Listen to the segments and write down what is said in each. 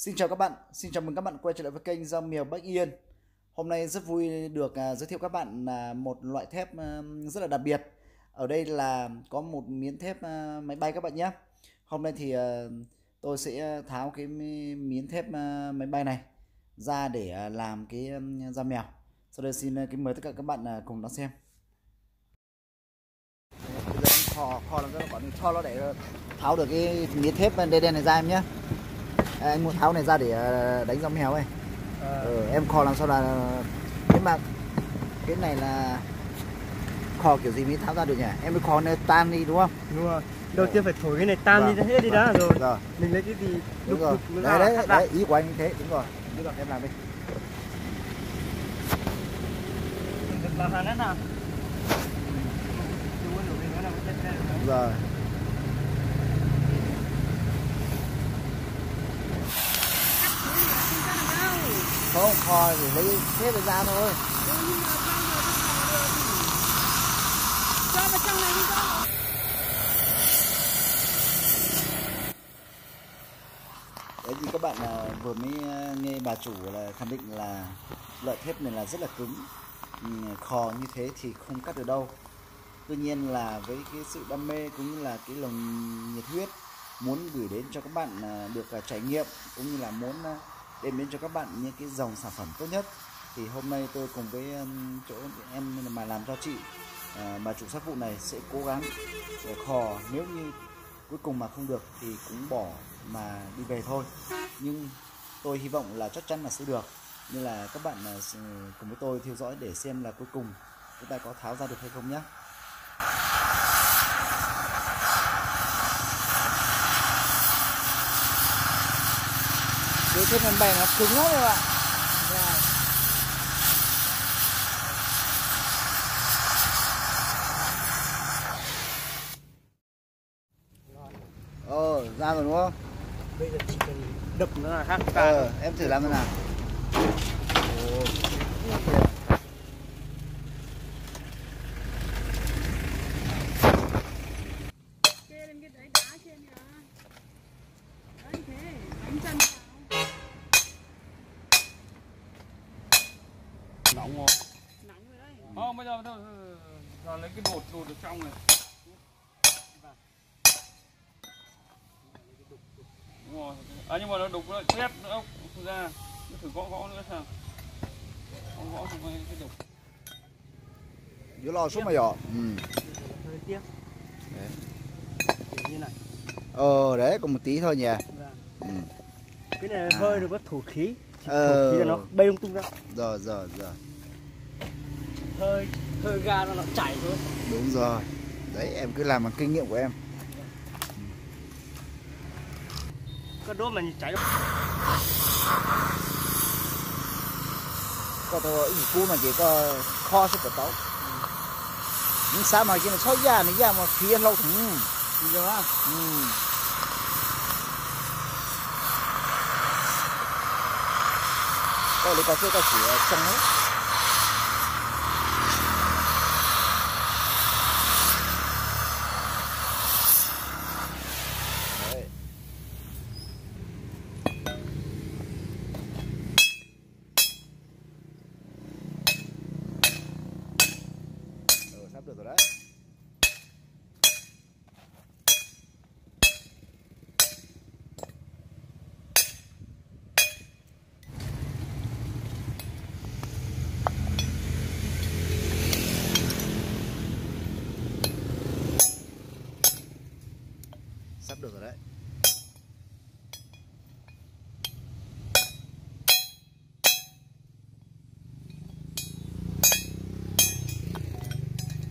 Xin chào các bạn, xin chào mừng các bạn quay trở lại với kênh Dao Mèo Bách Yên. Hôm nay rất vui được giới thiệu các bạn một loại thép rất là đặc biệt. Ở đây là có một miếng thép máy bay các bạn nhé. Hôm nay thì tôi sẽ tháo cái miếng thép máy bay này ra để làm cái dao mèo. Sau đây xin kính mời tất cả các bạn cùng đón xem. Bây giờ em kho làm cho nó để tháo được cái miếng thép đen đen này ra em nhé. Anh mua tháo này ra để đánh dao mèo ấy. Em kho làm sao là nếu mà cái này là kho kiểu gì mới tháo ra được nhỉ? Em mới kho này tan đi đúng không? Đúng rồi. Đầu tiên phải thổi cái này tan đi hết đi đã rồi. Mình lấy cái gì đúng rồi. Đấy, ý của anh như thế, đúng rồi. Em làm đi. Làm hàng hết nào. Rồi. Không, kho thì lấy thép ra thôi. Cho vào trong này đi con. Đấy thì các bạn vừa mới nghe bà chủ là khẳng định là loại thép này là rất là cứng, khò như thế thì không cắt được đâu. Tuy nhiên là với cái sự đam mê cũng như là cái lòng nhiệt huyết muốn gửi đến cho các bạn được trải nghiệm cũng như là muốn đem đến cho các bạn những cái dòng sản phẩm tốt nhất, thì hôm nay tôi cùng với chỗ em mà làm cho chị bà chủ sát vụ này sẽ cố gắng để khò, nếu như cuối cùng mà không được thì cũng bỏ mà đi về thôi, nhưng tôi hy vọng là chắc chắn là sẽ được. Nên là các bạn cùng với tôi theo dõi để xem là cuối cùng chúng ta có tháo ra được hay không nhé. Cái thép máy bay nó cứng lắm các bạn. Ra rồi đúng không? Bây giờ chỉ cần đập nó là khác. Em thử làm thế nào. Kê lên cái đấy đá trên kìa. Đấy thế, đánh chân vào. Nóng không? Nóng rồi đấy. Không, bây giờ lấy cái bột ở trong này. Đúng rồi. Nhưng mà nó đục nó thép nữa không ra. Nó thử gõ nữa sao? Gõ không cái đục. Io lo su mày nhỏ. Hơi tiếc. Đấy. Kiểu như này. Đấy, còn một tí thôi nhỉ. Cái này hơi được có thổ khí. Thổ khí là nó bay lung tung ra. Rồi. Hơi ga nó chảy thôi. Đúng rồi. Đấy, em cứ làm bằng kinh nghiệm của em. Cái đốt mà nhìn cháy. Có thôi, ít cú mà chỉ có kho sức của tấu. Nhưng sao mà khi mà sói da này ra mà phía lâu thẳng. Được không? Có lấy cà phê ta chỉ trong hết. Đấy. Sắp được rồi đấy. Sắp được rồi đấy.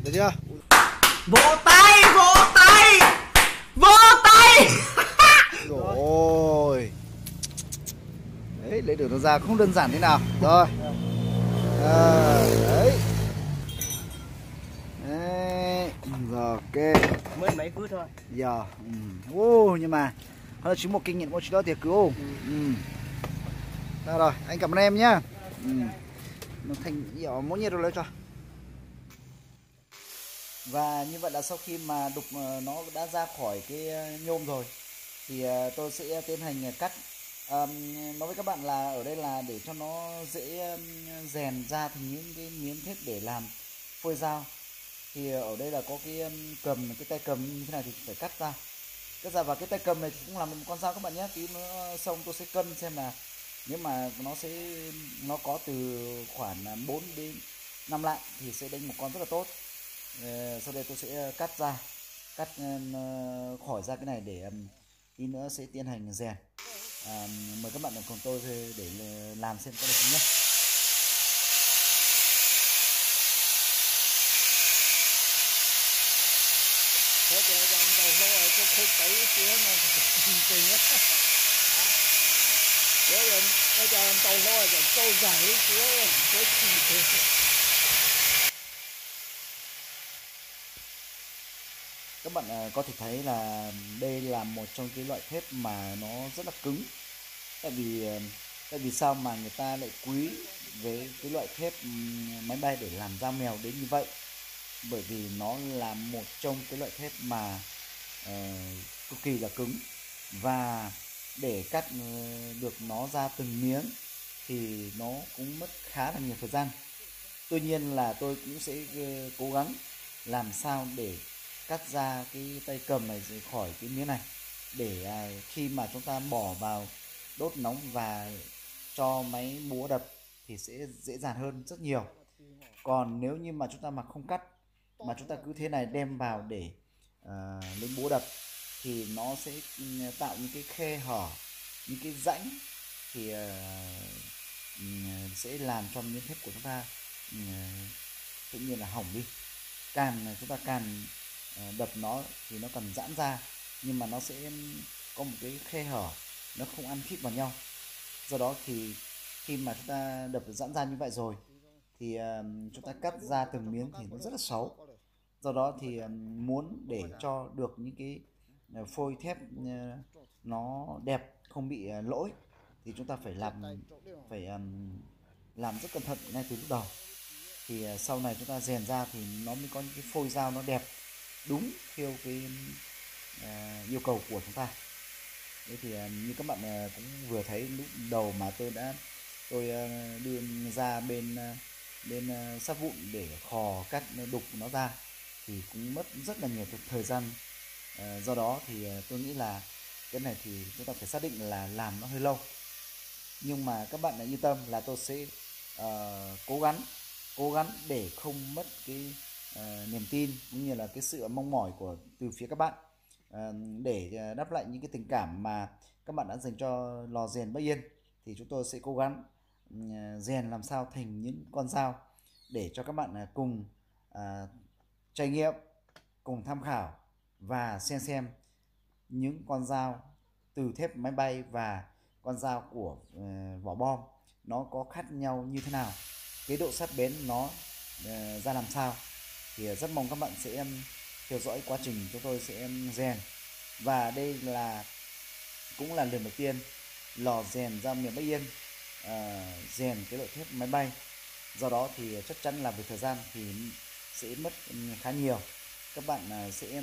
Được chưa? Vỗ tay. Rồi. Đấy, lấy được nó ra không đơn giản thế nào. Rồi. Đấy. Rồi, ok. Mới mấy phút thôi. Giờ. Nhưng mà nó chỉ một kinh nghiệm của chị đó thiệt cứu. Rồi, anh cảm ơn em nhá. Nó thành nhỏ mỗi nhiệt rồi lấy cho. Và như vậy là sau khi mà đục nó đã ra khỏi cái nhôm rồi thì tôi sẽ tiến hành cắt nói với các bạn là ở đây là để cho nó dễ rèn ra thành những cái miếng thép để làm phôi dao. Thì ở đây là có cái cầm, cái tay cầm như thế này thì phải cắt ra. Và cái tay cầm này thì cũng làm một con dao các bạn nhé. Tí nữa xong tôi sẽ cân xem là nếu mà nó có từ khoảng 4 đến 5 lạng thì sẽ đánh một con rất là tốt. Sau đây tôi sẽ cắt khỏi ra cái này để tí nữa sẽ tiến hành rèn. Mời các bạn cùng tôi để làm xem có được không nhé. Có cho anh đầu nó có khối tẩy xíu mà tình á. Có cho anh đầu nó là câu giải xíu cái gì. Các bạn có thể thấy là đây là một trong cái loại thép mà nó rất là cứng. Tại vì sao mà người ta lại quý với cái loại thép máy bay để làm dao mèo đến như vậy? Bởi vì nó là một trong cái loại thép mà cực kỳ là cứng, và để cắt được nó ra từng miếng thì nó cũng mất khá là nhiều thời gian. Tuy nhiên là tôi cũng sẽ cố gắng làm sao để cắt ra cái tay cầm này khỏi cái miếng này, để khi mà chúng ta bỏ vào đốt nóng và cho máy búa đập thì sẽ dễ dàng hơn rất nhiều. Còn nếu như mà chúng ta mà không cắt mà chúng ta cứ thế này đem vào để lên búa đập thì nó sẽ tạo những cái khe hở, những cái rãnh, thì sẽ làm cho miếng thép của chúng ta tự nhiên là hỏng đi. Chúng ta càng đập nó thì nó cần giãn ra, nhưng mà nó sẽ có một cái khe hở, nó không ăn khít vào nhau. Do đó thì khi mà chúng ta đập giãn ra như vậy rồi thì chúng ta cắt ra từng miếng thì nó rất là xấu. Do đó thì muốn để cho được những cái phôi thép nó đẹp, không bị lỗi, thì chúng ta phải làm rất cẩn thận ngay từ lúc đầu. Thì sau này chúng ta rèn ra thì nó mới có những cái phôi dao nó đẹp, đúng theo cái yêu cầu của chúng ta. Thế thì như các bạn cũng vừa thấy lúc đầu mà tôi đưa ra bên sắt vụn để khò cắt đục nó ra thì cũng mất rất là nhiều thời gian. Do đó thì tôi nghĩ là cái này thì chúng ta phải xác định là làm nó hơi lâu, nhưng mà các bạn yên tâm là tôi sẽ cố gắng để không mất cái niềm tin cũng như là cái sự mong mỏi từ phía các bạn, để đáp lại những cái tình cảm mà các bạn đã dành cho lò rèn Bắc Yên. Thì chúng tôi sẽ cố gắng rèn làm sao thành những con dao để cho các bạn cùng trải nghiệm, cùng tham khảo và xem những con dao từ thép máy bay và con dao của vỏ bom nó có khác nhau như thế nào, cái độ sắc bén nó ra làm sao. Thì rất mong các bạn sẽ theo dõi quá trình chúng tôi sẽ rèn. Và đây cũng là lần đầu tiên lò rèn dao miền Bắc Yên rèn cái loại thép máy bay. Do đó thì chắc chắn là về thời gian thì sẽ mất khá nhiều. Các bạn sẽ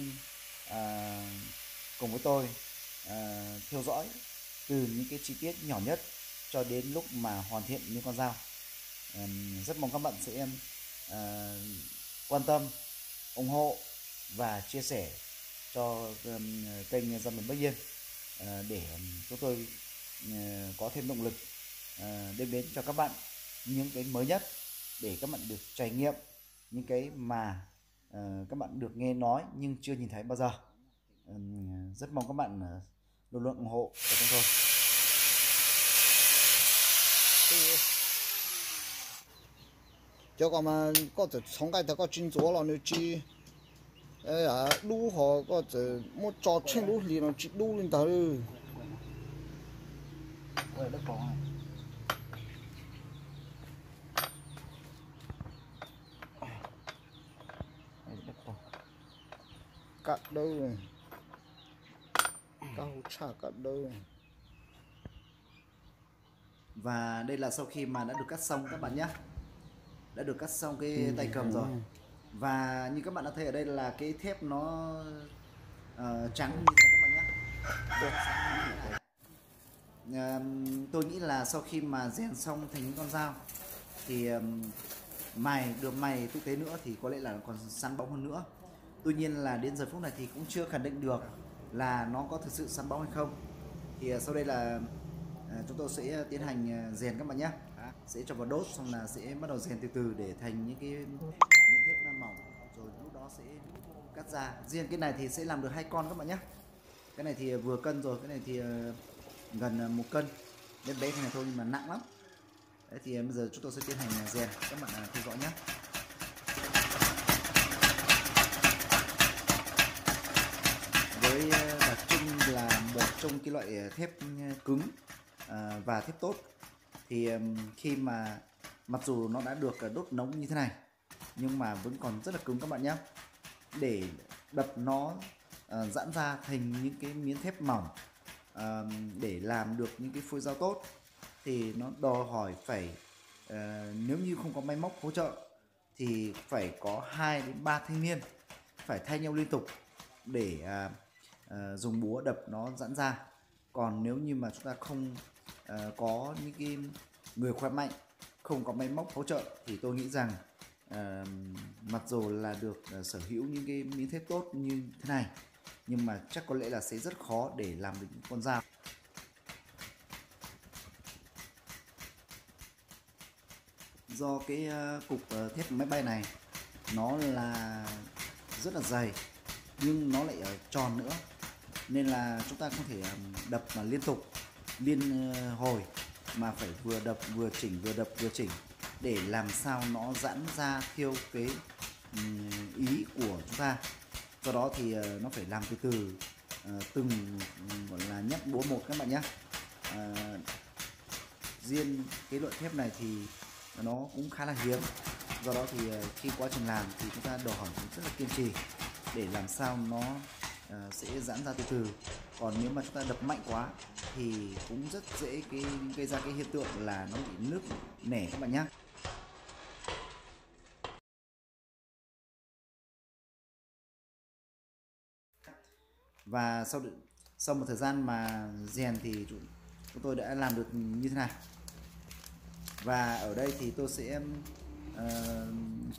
cùng với tôi theo dõi từ những cái chi tiết nhỏ nhất cho đến lúc mà hoàn thiện những con dao. Rất mong các bạn sẽ quan tâm, ủng hộ và chia sẻ cho kênh Dao miền Bắc Yên để chúng tôi có thêm động lực đem đến cho các bạn những cái mới nhất, để các bạn được trải nghiệm những cái mà các bạn được nghe nói nhưng chưa nhìn thấy bao giờ. Rất mong các bạn luôn luôn ủng hộ cho chúng tôi. Cho con mà có thể从cái có chuyên做了，你去撸好个这么早晨撸里了，去撸领导了。Quay đất bóng này. Cắt đâu rồi, cao chả cắt đâu rồi. Và đây là sau khi mà đã được cắt xong các bạn nhé, đã được cắt xong cái tay cầm rồi. Và như các bạn đã thấy ở đây là cái thép nó trắng như thế các bạn nhé. tôi nghĩ là sau khi mà rèn xong thành những con dao thì mài tinh tế nữa thì có lẽ là còn săn bóng hơn nữa. Tuy nhiên là đến giờ phút này thì cũng chưa khẳng định được là nó có thực sự săn bóng hay không. Thì sau đây là chúng tôi sẽ tiến hành rèn các bạn nhé. Sẽ cho vào đốt xong là sẽ bắt đầu rèn từ từ để thành những cái miếng thép mỏng, rồi lúc đó sẽ cắt ra. Riêng cái này thì sẽ làm được 2 con các bạn nhé. Cái này thì vừa cân rồi, cái này thì gần 1 cân. Bé bé cái này thôi nhưng mà nặng lắm. Đấy thì bây giờ chúng tôi sẽ tiến hành rèn, các bạn theo dõi nhé. Với đặc trưng là một trong cái loại thép cứng và thép tốt, thì khi mà mặc dù nó đã được đốt nóng như thế này nhưng mà vẫn còn rất là cứng các bạn nhé. Để đập nó giãn ra thành những cái miếng thép mỏng, để làm được những cái phôi dao tốt thì nó đòi hỏi phải nếu như không có máy móc hỗ trợ thì phải có 2 đến 3 thanh niên phải thay nhau liên tục để dùng búa đập nó giãn ra. Còn nếu như mà chúng ta không có những cái người khỏe mạnh, không có máy móc hỗ trợ thì tôi nghĩ rằng mặc dù là được sở hữu những cái miếng thép tốt như thế này nhưng mà chắc có lẽ là sẽ rất khó để làm được những con dao. Do cái cục thép máy bay này nó là rất là dày nhưng nó lại tròn nữa, nên là chúng ta không thể đập mà liên tục liên hồi, mà phải vừa đập vừa chỉnh, vừa đập vừa chỉnh để làm sao nó giãn ra theo cái ý của chúng ta. Do đó thì nó phải làm từ từ, từng gọi là nhấp búa một các bạn nhé. Riêng cái loại thép này thì nó cũng khá là hiếm, do đó thì khi quá trình làm thì chúng ta đòi hỏi rất là kiên trì để làm sao nó sẽ giãn ra từ từ. Còn nếu mà chúng ta đập mạnh quá thì cũng rất dễ gây ra cái hiện tượng là nó bị nứt nẻ các bạn nhé. Và sau một thời gian mà rèn thì chúng tôi đã làm được như thế này. Và ở đây thì tôi sẽ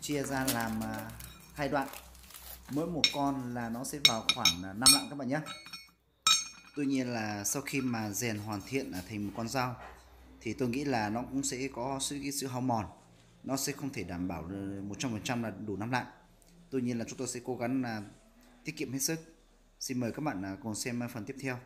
chia ra làm 2 đoạn. Mỗi một con là nó sẽ vào khoảng 5 lạng các bạn nhé. Tuy nhiên là sau khi mà rèn hoàn thiện thành một con dao thì tôi nghĩ là nó cũng sẽ có sự hao mòn. Nó sẽ không thể đảm bảo 100% là đủ 5 lạng. Tuy nhiên là chúng tôi sẽ cố gắng là tiết kiệm hết sức. Xin mời các bạn cùng xem phần tiếp theo.